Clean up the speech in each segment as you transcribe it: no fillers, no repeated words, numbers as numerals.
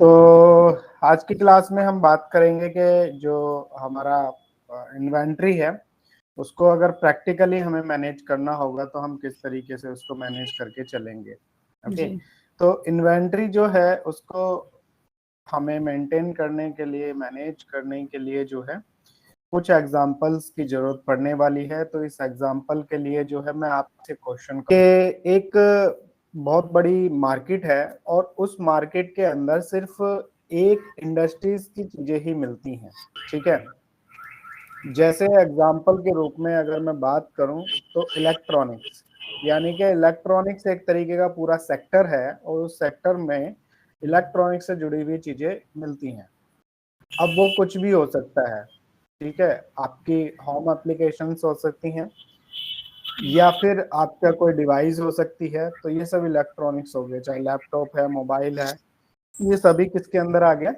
तो आज की क्लास में हम बात करेंगे कि जो हमारा इन्वेंट्री है उसको अगर प्रैक्टिकली हमें मैनेज करना होगा तो हम किस तरीके से उसको मैनेज करके चलेंगे। ओके, तो इन्वेंट्री जो है उसको हमें मेंटेन करने के लिए, मैनेज करने के लिए जो है कुछ एग्जाम्पल्स की जरूरत पड़ने वाली है। तो इस एग्जाम्पल के लिए जो है मैं आपसे क्वेश्चन के एक बहुत बड़ी मार्केट है और उस मार्केट के अंदर सिर्फ एक इंडस्ट्रीज की चीजें ही मिलती हैं। ठीक है, जैसे एग्जाम्पल के रूप में अगर मैं बात करूं तो इलेक्ट्रॉनिक्स, यानी कि इलेक्ट्रॉनिक्स एक तरीके का पूरा सेक्टर है और उस सेक्टर में इलेक्ट्रॉनिक्स से जुड़ी हुई चीजें मिलती हैं। अब वो कुछ भी हो सकता है, ठीक है, आपकी होम एप्लीकेशंस हो सकती हैं या फिर आपका कोई डिवाइस हो सकती है। तो ये सब इलेक्ट्रॉनिक्स हो गए, चाहे लैपटॉप है, मोबाइल है, ये सभी किसके अंदर आ गया?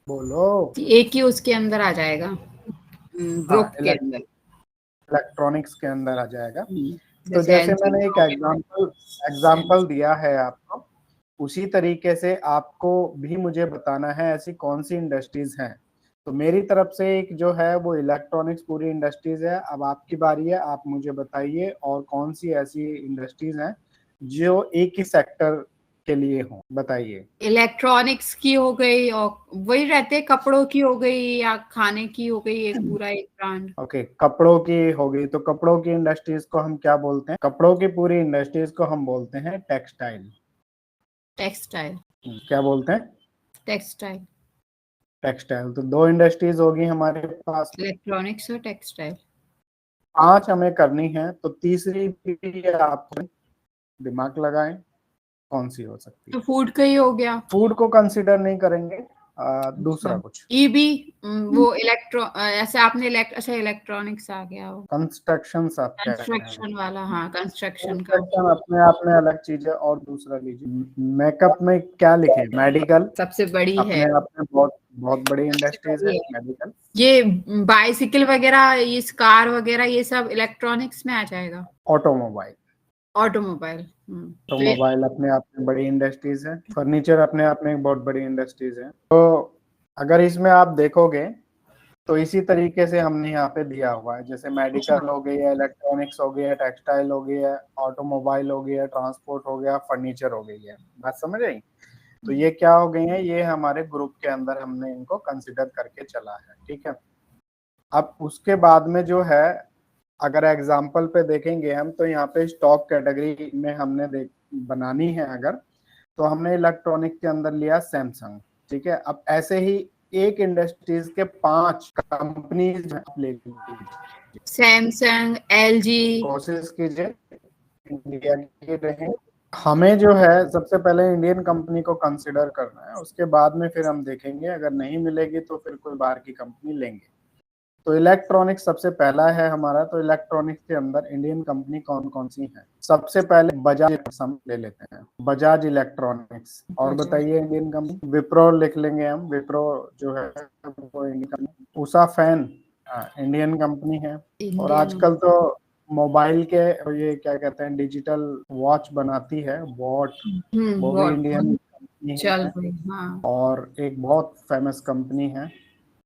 बोलो। एक ही उसके अंदर आ जाएगा, ग्रुप के अंदर, इलेक्ट्रॉनिक्स के अंदर आ जाएगा। तो जैसे जैसे मैंने एक एग्जाम्पल दिया है आपको, उसी तरीके से आपको भी मुझे बताना है ऐसी कौन सी इंडस्ट्रीज हैं। तो मेरी तरफ से एक जो है वो इलेक्ट्रॉनिक्स पूरी इंडस्ट्रीज है। अब आपकी बारी है, आप मुझे बताइए और कौन सी ऐसी इंडस्ट्रीज हैं जो एक ही सेक्टर के लिए हो, बताइए। इलेक्ट्रॉनिक्स की हो गई और वही रहते, कपड़ों की हो गई या खाने की हो गई, एक पूरा एक ब्रांड। ओके, कपड़ों की हो गई, तो कपड़ों की इंडस्ट्रीज को हम क्या बोलते हैं? कपड़ों की पूरी इंडस्ट्रीज को हम बोलते हैं टेक्सटाइल। टेक्सटाइल। क्या बोलते हैं? टेक्सटाइल। टेक्सटाइल। तो दो इंडस्ट्रीज होगी हमारे पास, इलेक्ट्रॉनिक्स और टेक्सटाइल। 5 हमें करनी है, तो तीसरी भी आप दिमाग लगाएं, कौन सी हो सकती तो है? फूड का ही हो गया। फूड को कंसीडर नहीं करेंगे, दूसरा कुछ। ईबी, वो ऐसे आपने अच्छा इलेक्ट्रॉनिक्स आ गया, वो कंस्ट्रक्शन आप कह रहे हैं? कंस्ट्रक्शन वाला, हाँ कंस्ट्रक्शन का। कंस्ट्रक्शन अपने आप में अलग चीज है। और दूसरा लीजिए, मेकअप में क्या लिखे? मेडिकल। सबसे बड़ी है, अपने आप में बहुत बहुत बड़ी सबसे इंडस्ट्रीज है बड़ी है। मेडिकल। ये बाइसिकल वगैरह, ये कार वगैरह, ये सब इलेक्ट्रॉनिक्स में आ जाएगा। ऑटोमोबाइल। ऑटोमोबाइल। ऑटोमोबाइल अपने आप में बड़ी इंडस्ट्रीज है। फर्नीचर अपने आप में एक बहुत बड़ी इंडस्ट्रीज है। तो अगर इसमें आप देखोगे तो इसी तरीके से हमने यहाँ पे दिया हुआ है, जैसे मेडिकल हो गई है, इलेक्ट्रॉनिक्स हो गया है, टेक्सटाइल हो गई है, ऑटोमोबाइल हो गया है, ट्रांसपोर्ट हो गया, फर्नीचर हो गई है। बात समझ आई? तो ये क्या हो गई है? ये हमारे ग्रुप के अंदर हमने इनको कंसिडर करके चला है। ठीक है, अब उसके बाद में जो है, अगर एग्जाम्पल पे देखेंगे हम, तो यहाँ पे स्टॉक कैटेगरी में हमने बनानी है अगर, तो हमने इलेक्ट्रॉनिक के अंदर लिया सैमसंग। ठीक है, अब ऐसे ही एक इंडस्ट्रीज के 5 कंपनीज ले लीजिए, सैमसंग, एलजी। कोशिश कीजिए इंडिया की रहे। हमें जो है सबसे पहले इंडियन कंपनी को कंसिडर करना है, उसके बाद में फिर हम देखेंगे, अगर नहीं मिलेगी तो फिर कोई बाहर की कंपनी लेंगे। तो इलेक्ट्रॉनिक्स सबसे पहला है हमारा। तो इलेक्ट्रॉनिक्स के अंदर इंडियन कंपनी कौन कौन सी है? सबसे पहले बजाज हम ले लेते हैं, बजाज इलेक्ट्रॉनिक्स। और बताइए इंडियन कंपनी। विप्रो लिख लेंगे हम, विप्रो जो है वो Indian company. Usha fan Indian company है। और आजकल तो मोबाइल के ये क्या कहते हैं, डिजिटल वॉच बनाती है वॉट, वो भी इंडियन कंपनी चल है। रही, हाँ। और एक बहुत फेमस कंपनी है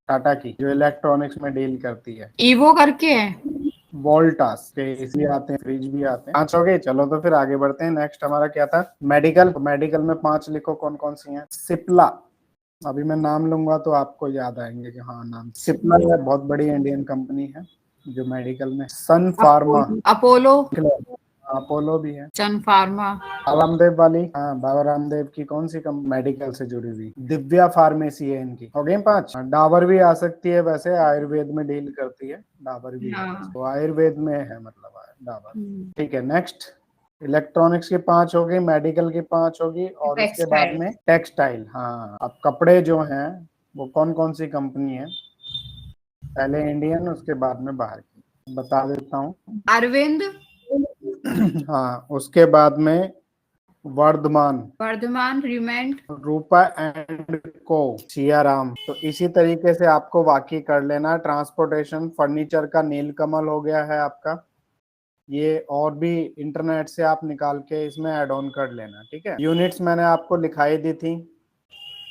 टाटा की, जो इलेक्ट्रॉनिक्स में डील करती है, ईवो करके है। वोल्टास के एसी आते हैं, फ्रिज भी आते हैं। 5 हो गए, चलो तो फिर आगे बढ़ते हैं। नेक्स्ट हमारा क्या था? मेडिकल। मेडिकल में 5 लिखो, कौन कौन सी हैं? सिप्ला। अभी मैं नाम लूंगा तो आपको याद आएंगे कि हाँ नाम। सिप्ला है, बहुत बड़ी इंडियन कंपनी है जो मेडिकल में। सन फार्मा, अपोलो। अपोलो भी है। सन फार्मा। बाबा रामदेव वाली, हाँ बाबा रामदेव की कौन सी मेडिकल से जुड़ी हुई? दिव्या फार्मेसी है इनकी। हो गए 5। डाबर भी आ सकती है, वैसे आयुर्वेद में डील करती है, डाबर भी है, तो आयुर्वेद में है मतलब डाबर। ठीक है, नेक्स्ट इलेक्ट्रॉनिक्स की 5 हो गई, मेडिकल की 5 होगी, और उसके बाद में टेक्सटाइल। हाँ, अब कपड़े जो हैं वो कौन कौन सी कंपनी है? पहले इंडियन, उसके बाद में बाहर की, बता देता हूँ। अरविंद। हाँ, उसके बाद में वर्धमान, रिमेंड, रूपा एंड को, सियाराम। तो इसी तरीके से आपको वाकई कर लेना। ट्रांसपोर्टेशन, फर्नीचर का नीलकमल हो गया है आपका। ये और भी इंटरनेट से आप निकाल के इसमें ऐड ऑन कर लेना। ठीक है, यूनिट्स मैंने आपको लिखाई दी थी,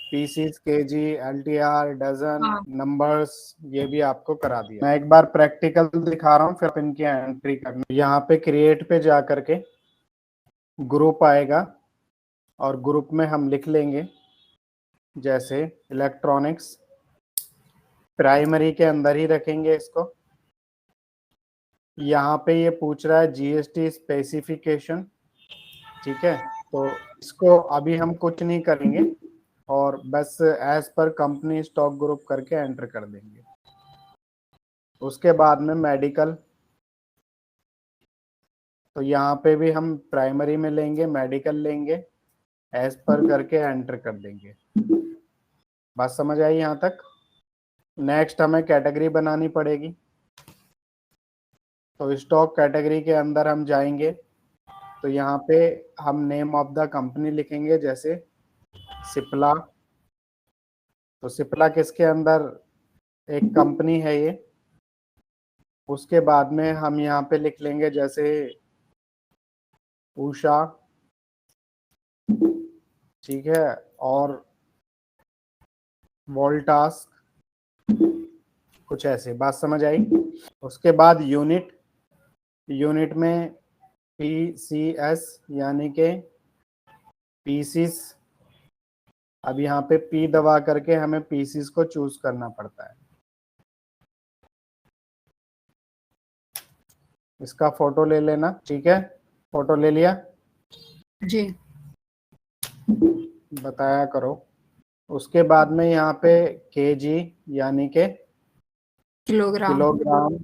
पीसीस, केजी, एलटीआर, डजन, हाँ नंबर्स, ये भी आपको करा दिया। मैं एक बार प्रैक्टिकल दिखा रहा हूँ, फिर इनकी एंट्री करनी। यहाँ पे क्रिएट पे जा करके ग्रुप आएगा और ग्रुप में हम लिख लेंगे जैसे इलेक्ट्रॉनिक्स, प्राइमरी के अंदर ही रखेंगे इसको। यहाँ पे ये पूछ रहा है जीएसटी स्पेसिफिकेशन, ठीक है, तो इसको अभी हम कुछ नहीं करेंगे और बस as per company stock group करके एंटर कर देंगे। उसके बाद में मेडिकल, तो यहाँ पे भी हम प्राइमरी में लेंगे, मेडिकल लेंगे, एज पर करके एंटर कर देंगे। बात समझ आई यहाँ तक? नेक्स्ट हमें कैटेगरी बनानी पड़ेगी, तो स्टॉक कैटेगरी के अंदर हम जाएंगे, तो यहाँ पे हम नेम ऑफ द कंपनी लिखेंगे जैसे सिप्ला। तो सिप्ला किसके अंदर एक कंपनी है ये। उसके बाद में हम यहाँ पे लिख लेंगे जैसे उषा, ठीक है, और वोल्टास, कुछ ऐसे। बात समझ आई? उसके बाद यूनिट, यूनिट में पीसीएस यानी के पीसीस। अब यहाँ पे पी दबा करके हमें पीसीस को चूज करना पड़ता है। इसका फोटो ले लेना, ठीक है, फोटो ले लिया जी, बताया करो। उसके बाद में यहाँ पे केजी यानी के किलोग्राम, किलोग्राम,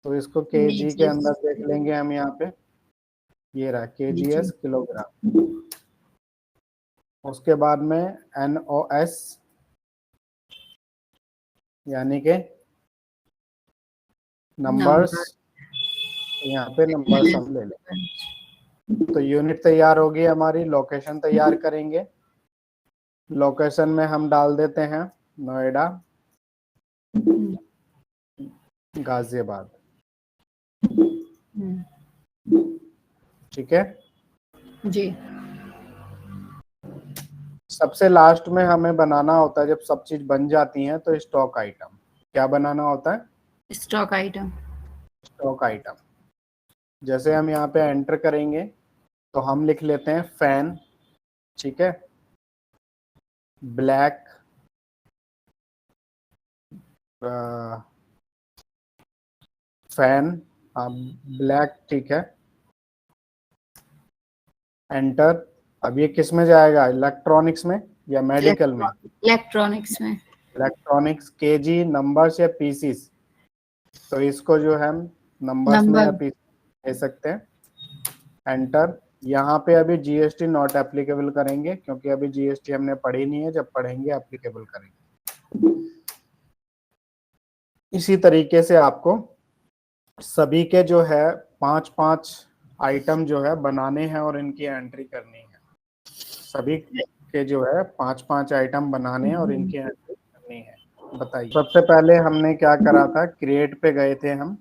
तो इसको केजी के मीटर्स। अंदर देख लेंगे हम यहाँ पे, ये रहा केजीएस, जी, किलोग्राम। उसके बाद में एनओएस यानी के नंबर्स, नंबर। यहाँ पे नंबर्स हम ले लें। तो यूनिट तैयार होगी हमारी। लोकेशन तैयार करेंगे, लोकेशन में हम डाल देते हैं नोएडा, गाजियाबाद, ठीक है। जी, सबसे लास्ट में हमें बनाना होता है, जब सब चीज बन जाती है तो स्टॉक आइटम। क्या बनाना होता है? Stock item. Stock item. जैसे हम यहाँ पे एंटर करेंगे तो हम लिख लेते हैं फैन, ठीक है, ब्लैक, फैन, हाँ ब्लैक, ठीक है, एंटर। अब ये किस में जाएगा, इलेक्ट्रॉनिक्स में या मेडिकल में? इलेक्ट्रॉनिक्स में। इलेक्ट्रॉनिक्स, केजी, नंबर्स या पीसीस, तो इसको जो है हम नंबर्स में या नंबर। पीसीस दे सकते हैं, एंटर। यहाँ पे अभी जीएसटी नॉट एप्लीकेबल करेंगे क्योंकि अभी जीएसटी हमने पढ़ी नहीं है, जब पढ़ेंगे एप्लीकेबल करेंगे। इसी तरीके से आपको सभी के जो है 5-5 आइटम जो है बनाने हैं और इनकी एंट्री करनी है। सभी के जो है 5-5 आइटम बनाने हैं और इनकी एंट्री करनी है। बताइए, सबसे पहले हमने क्या करा था, क्रिएट पे गए थे हम।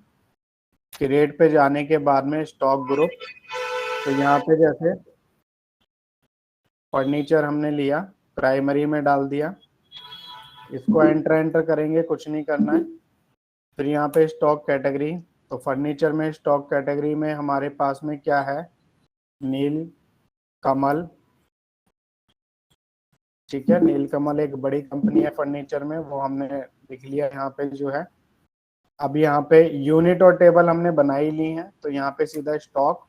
क्रिएट पे जाने के बाद में स्टॉक ग्रुप, तो यहाँ पे जैसे फर्नीचर हमने लिया, प्राइमरी में डाल दिया, इसको एंटर करेंगे, कुछ नहीं करना है। फिर यहाँ पे स्टॉक कैटेगरी, तो फर्नीचर में स्टॉक कैटेगरी में हमारे पास में क्या है, नील कमल, ठीक है, नील कमल एक बड़ी कंपनी है फर्नीचर में, वो हमने लिख लिया यहाँ पे जो है। अब यहाँ पे यूनिट और टेबल हमने बनाई ली है, तो यहाँ पे सीधा स्टॉक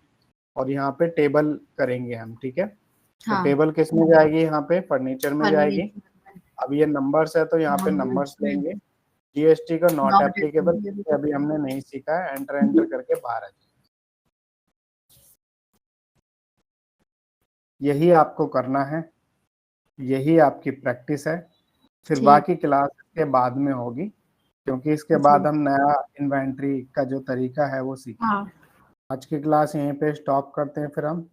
और यहाँ पे टेबल करेंगे हम, ठीक है। तो हाँ, टेबल किस में जाएगी, यहाँ पे फर्नीचर में जाएगी। फर्नीचर। अब ये नंबर्स है तो यहाँ पे नंबर्स लेंगे। जीएसटी का नॉट नॉट एप्लीकेबल अभी हमने नहीं सीखा है, एंटर करके बाहर आ जाए। यही आपको करना है, यही आपकी प्रैक्टिस है। फिर ठीक। बाकी क्लास के बाद में होगी, क्योंकि इसके बाद जी, हम नया इन्वेंट्री का जो तरीका है वो सीखेंगे। हाँ। आज की क्लास यहीं पे स्टॉप करते हैं फिर हम।